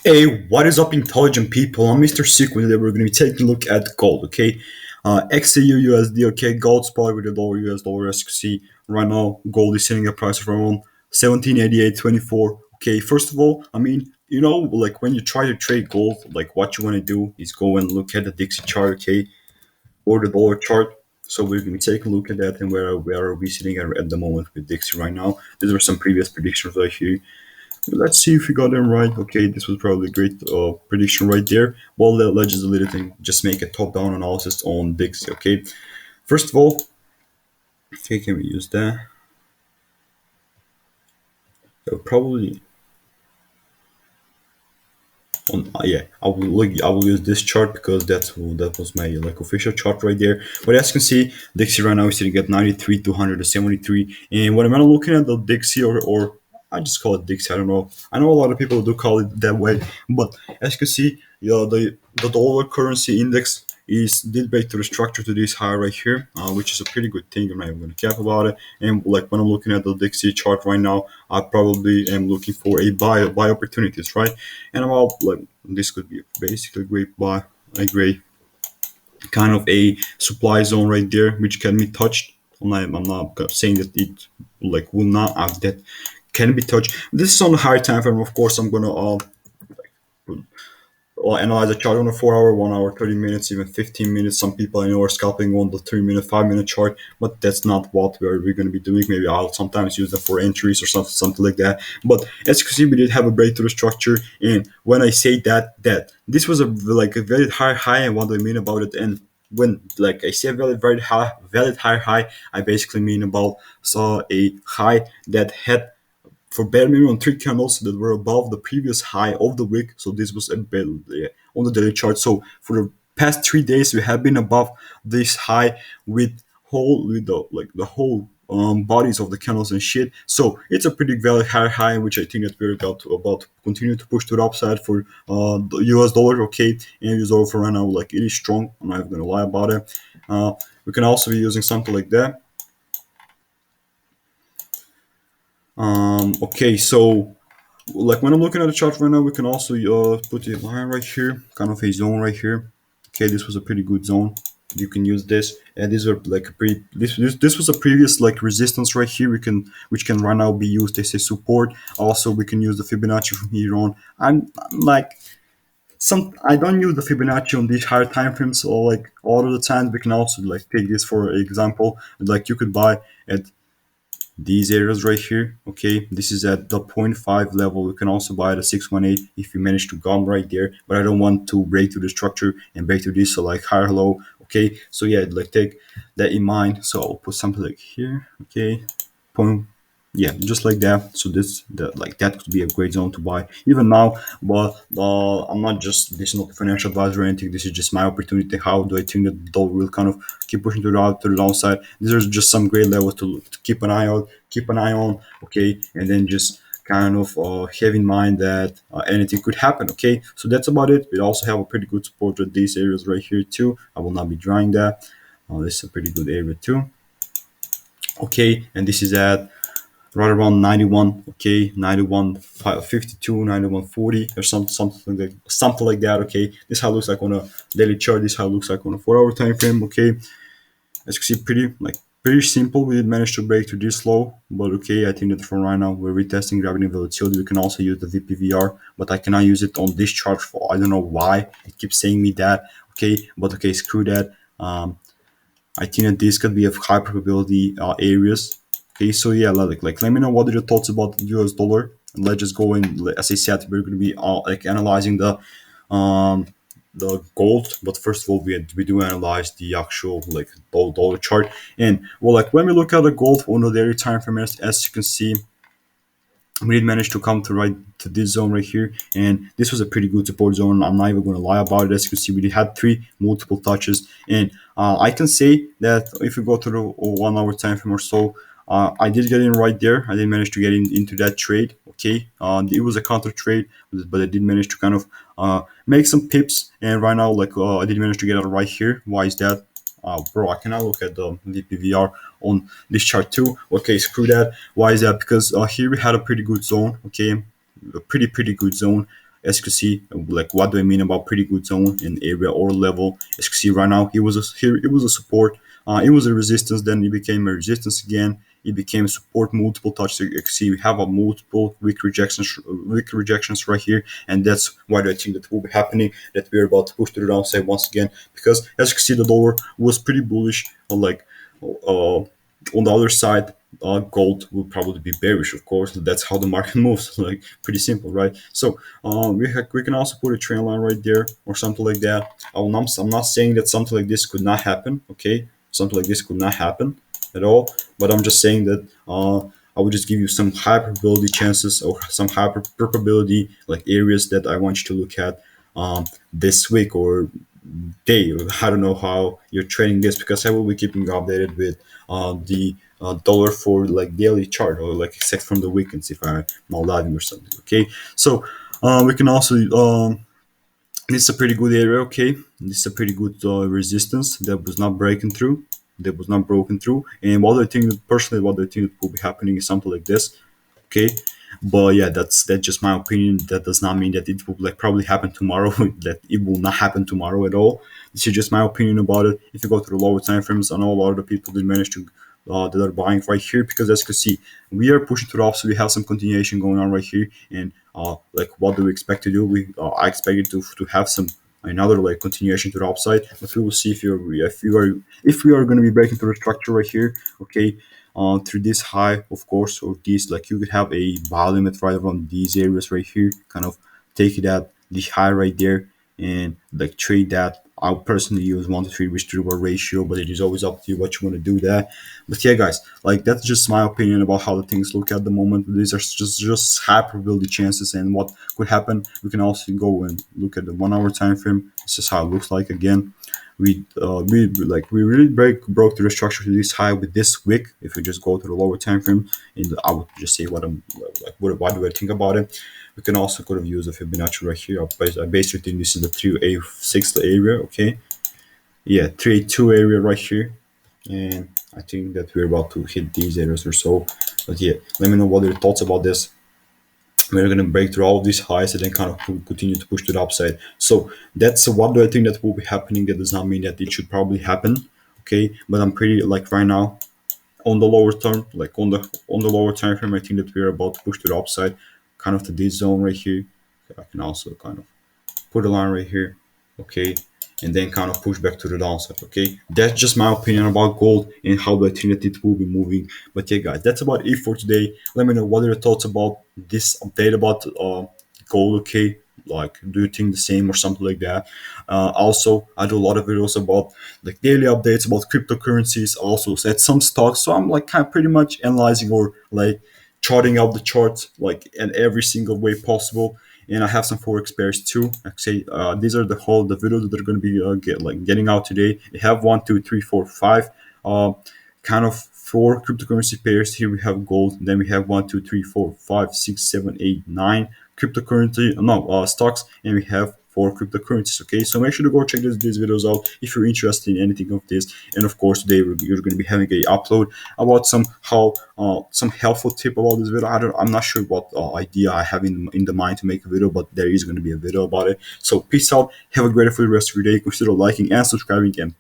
Hey, what is up, intelligent people? I'm Mr. Sicko. Today we're going to be taking a look at gold, okay? XAUUSD, okay? Gold spot with the lower US dollar. As you can see, right now, gold is sitting at a price of around 1788.24. Okay, first of all, like when you try to trade gold, like what you want to do is go and look at the Dixie chart, okay? Or the dollar chart. So we're going to take a look at that and where are we sitting at the moment with Dixie right now. These are some previous predictions right here. Let's see if we got them right. Okay, this was probably a great prediction right there. Well, let's just a little thing, just make a top-down analysis on Dixie. Okay, first of all, okay, can we use that? Probably on yeah, I will use this chart because that was my like official chart right there. But as you can see, Dixie right now is sitting at 93 to 173. And when I'm looking at the Dixie or I just call it Dixie. I don't know. I know a lot of people do call it that way, but as you can see, the dollar currency index is did break to the structure to this high right here, which is a pretty good thing. I'm not even going to cap about it. And like when I'm looking at the Dixie chart right now, I probably am looking for a buy opportunities, right? And I'm all like, this could be basically great buy, a great kind of a supply zone right there, which can be touched. I'm not saying that it like will not have that can be touched. This is on the higher time frame. Of course, I'm gonna or analyze a chart on a 4 hour, 1 hour, 30 minutes, even 15 minutes. Some people I know are scalping on the 3 minute, 5 minute chart, but that's not what we're going to be doing. Maybe I'll sometimes use them for entries or something like that. But as you can see, we did have a breakthrough structure. And when I say that this was a very high, and what do I mean about it? And when like I say a very high, valid high, I basically mean about saw a high that had for bare minimum three candles that were above the previous high of the week. So this was a bit on the daily chart. So for the past 3 days, we have been above this high with the whole bodies of the candles and shit. So it's a pretty valid high, which I think that we're about to continue to push to the upside for the US dollar. Okay, and US dollar for right now, like it is strong. I'm not even gonna lie about it. We can also be using something like that. Okay, so like when I'm looking at the chart right now, we can also put a line right here, kind of a zone right here. Okay, this was a pretty good zone. You can use this, and these are like a pretty. This was a previous like resistance right here. We can which can right now be used as a support. Also, we can use the Fibonacci from here on. I'm like some. I don't use the Fibonacci on these higher time frames, or like all of the time. We can also like take this for example. Like you could buy at these areas right here. Okay, this is at the zero point 0.5 level. You can also buy the 618 if you manage to come right there, but I don't want to break through the structure and break through this, so like higher low. Okay, so yeah, like take that in mind. So I'll put something like here. Okay, point, yeah, just like that. So that could be a great zone to buy even now. But I'm not just this is not a financial advisor or anything. This is just my opportunity. How do I think that the dollar will kind of keep pushing to the downside? These are just some great levels to keep an eye out, keep an eye on. Okay, and then just kind of have in mind that anything could happen. Okay, so that's about it. We also have a pretty good support at these areas right here too. I will not be drawing that. This is a pretty good area too. Okay, and this is at right around 91. Okay, 91.52, 91.40 or something like that. Okay, this is how it looks like on a daily chart. This is how it looks like on a 4 hour time frame. Okay, as you can see, pretty simple. We did manage to break through this low, but okay, I think that for right now we're retesting gravity and volatility. We can also use the VPVR, but I cannot use it on this chart for I don't know why it keeps saying me that. Okay, but okay, screw that. I think that this could be of high probability areas. Okay, so yeah, like let me know what are your thoughts about the US dollar. And let's just go in. As I said, we're going to be like analyzing um the gold, but first of all, we do analyze the actual like dollar chart. And well, like when we look at the gold on the daily time frame, as you can see, we did manage to come to right to this zone right here, and this was a pretty good support zone. I'm not even going to lie about it. As you can see, we had three multiple touches, and I can say that if you go to the 1 hour time frame or so, I did get in right there. I did manage to get into that trade. Okay, it was a counter trade, but I did manage to kind of make some pips, and right now, like I did manage to get out right here. Why is that? Bro, I cannot look at the VPVR on this chart too. Okay, screw that. Why is that? Because here we had a pretty good zone. Okay, a pretty good zone. as you can see, like what do I mean about pretty good zone in area or level? As you can see right now, it was a support, it was a resistance, then it became a resistance again. It became support, multiple touches. You can see we have a multiple weak rejections right here, and that's why I think that will be happening. That we're about to push to the downside once again, because as you can see, the dollar was pretty bullish, like on the other side, gold will probably be bearish, of course. That's how the market moves. Like pretty simple, right? So we can also put a trend line right there or something like that. I'm not saying that something like this could not happen. Okay, something like this could not happen at all. But I'm just saying that I would just give you some high probability chances or some high probability like areas that I want you to look at this week or day. I don't know how you're trading this, because I will be keeping you updated with the dollar for like daily chart or like except from the weekends if I'm not living or something. Okay, so we can also this is a pretty good area. Okay, this is a pretty good resistance that was not breaking through. That was not broken through. And what I think personally, what I think will be happening is something like this. Okay, but yeah, that's just my opinion. That does not mean that it will like probably happen tomorrow. That it will not happen tomorrow at all. This is just my opinion about it. If you go to the lower time frames, I know a lot of the people did manage to that are buying right here, because as you can see, we are pushing to the upside. We have some continuation going on right here, and like what do we expect to do? I expect it to have some another like continuation to the upside, but we will see if we are going to be breaking through the structure right here. Okay, through this high, of course, or these like you could have a buy limit right around these areas right here, kind of take it at the high right there and like trade that. I personally use 1 to 3 risk to reward ratio, but it is always up to you what you want to do that. But yeah, guys, like that's just my opinion about how the things look at the moment. These are just high probability chances, and what could happen. We can also go and look at the 1 hour time frame. This is how it looks like again. We really broke the structure to this high with this wick. If we just go to the lower time frame, and I would just say what I'm like what do I think about it. We can also could have used a Fibonacci right here. I basically think this is the 3A6 area. Okay, yeah, 3A2 area right here, and I think that we're about to hit these areas or so. But yeah, let me know what your thoughts about this. We're going to break through all of these highs and then kind of continue to push to the upside. So that's what do I think that will be happening. That does not mean that it should probably happen. Okay, but I'm pretty like right now on the lower term, like on the lower time frame, I think that we're about to push to the upside, kind of to this zone right here. I can also kind of put a line right here, okay, and then kind of push back to the downside, okay. That's just my opinion about gold and how I think that it will be moving. But yeah, guys, that's about it for today. Let me know what are your thoughts about this update about gold, okay. Like, do you think the same or something like that? Also, I do a lot of videos about like daily updates about cryptocurrencies. I also said some stocks, so I'm like kind of pretty much analyzing or like charting out the charts like in every single way possible. And I have some forex pairs too. Actually, these are the videos that are going to be getting out today. We have 1, 2, 3, 4, 5, kind of four cryptocurrency pairs. Here we have gold. Then we have 1, 2, 3, 4, 5, 6, 7, 8, 9 cryptocurrency no stocks, and we have four cryptocurrencies. Okay, so make sure to go check these videos out if you're interested in anything of this. And of course, today you're going to be having a upload about some helpful tip about this video. I'm not sure what idea I have in the mind to make a video, but there is going to be a video about it. So peace out. Have a great rest of your day. Consider liking and subscribing, and